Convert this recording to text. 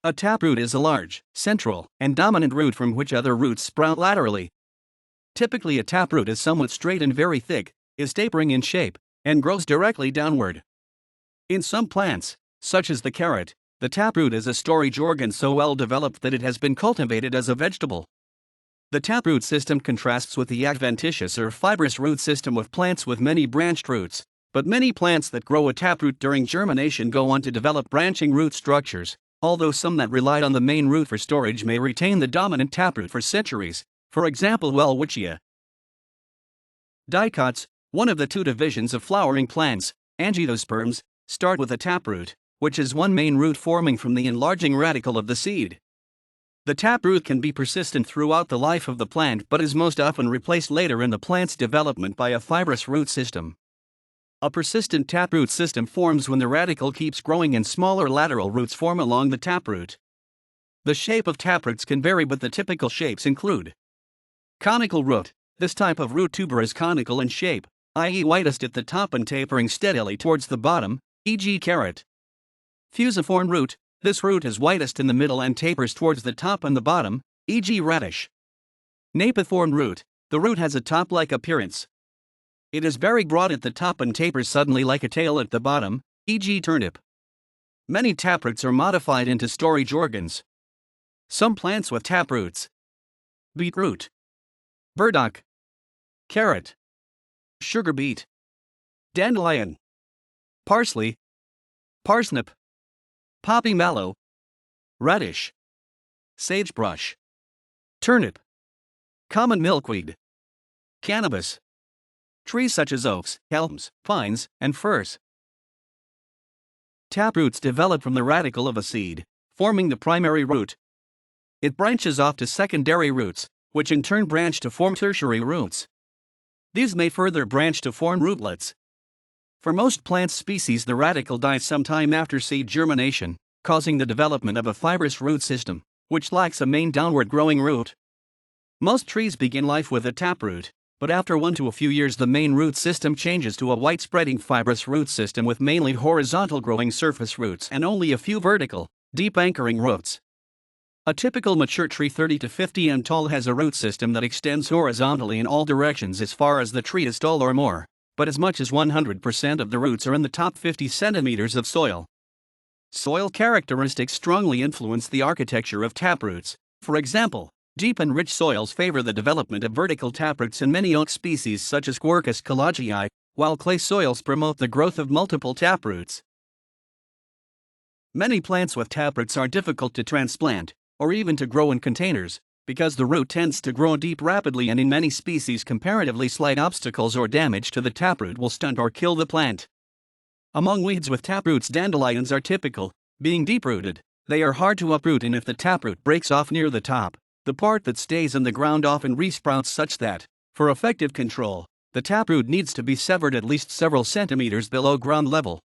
A taproot is a large, central, and dominant root from which other roots sprout laterally. Typically, a taproot is somewhat straight and very thick, is tapering in shape, and grows directly downward. In some plants, such as the carrot, the taproot is a storage organ so well developed that it has been cultivated as a vegetable. The taproot system contrasts with the adventitious or fibrous root system of plants with many branched roots, but many plants that grow a taproot during germination go on to develop branching root structures, although some that relied on the main root for storage may retain the dominant taproot for centuries, for example Welwitschia. Dicots, one of the two divisions of flowering plants, angiosperms, start with a taproot, which is one main root forming from the enlarging radicle of the seed. The taproot can be persistent throughout the life of the plant but is most often replaced later in the plant's development by a fibrous root system. A persistent taproot system forms when the radicle keeps growing and smaller lateral roots form along the taproot. The shape of taproots can vary, but the typical shapes include conical root. This type of root tuber is conical in shape, i.e. widest at the top and tapering steadily towards the bottom, e.g. carrot. Fusiform root. This root is widest in the middle and tapers towards the top and the bottom, e.g. radish. Napiform root. The root has a top-like appearance. It is very broad at the top and tapers suddenly like a tail at the bottom, e.g. turnip. Many taproots are modified into storage organs. Some plants with taproots: beetroot, burdock, carrot, sugar beet, dandelion, parsley, parsnip, poppy mallow, radish, sagebrush, turnip, common milkweed, cannabis. Trees such as oaks, elms, pines, and firs. Taproots develop from the radicle of a seed, forming the primary root. It branches off to secondary roots, which in turn branch to form tertiary roots. These may further branch to form rootlets. For most plant species, the radicle dies sometime after seed germination, causing the development of a fibrous root system, which lacks a main downward growing root. Most trees begin life with a taproot, but after 1 to a few years the main root system changes to a wide-spreading fibrous root system with mainly horizontal growing surface roots and only a few vertical, deep anchoring roots. A typical mature tree 30 to 50 m tall has a root system that extends horizontally in all directions as far as the tree is tall or more, but as much as 100% of the roots are in the top 50 centimeters of soil. Soil characteristics strongly influence the architecture of taproots. For example, deep and rich soils favor the development of vertical taproots in many oak species such as Quercus collegii, while clay soils promote the growth of multiple taproots. Many plants with taproots are difficult to transplant, or even to grow in containers, because the root tends to grow deep rapidly, and in many species comparatively slight obstacles or damage to the taproot will stunt or kill the plant. Among weeds with taproots, dandelions are typical, being deep-rooted. They are hard to uproot, and if the taproot breaks off near the top, the part that stays in the ground often resprouts, such that, for effective control, the taproot needs to be severed at least several centimeters below ground level.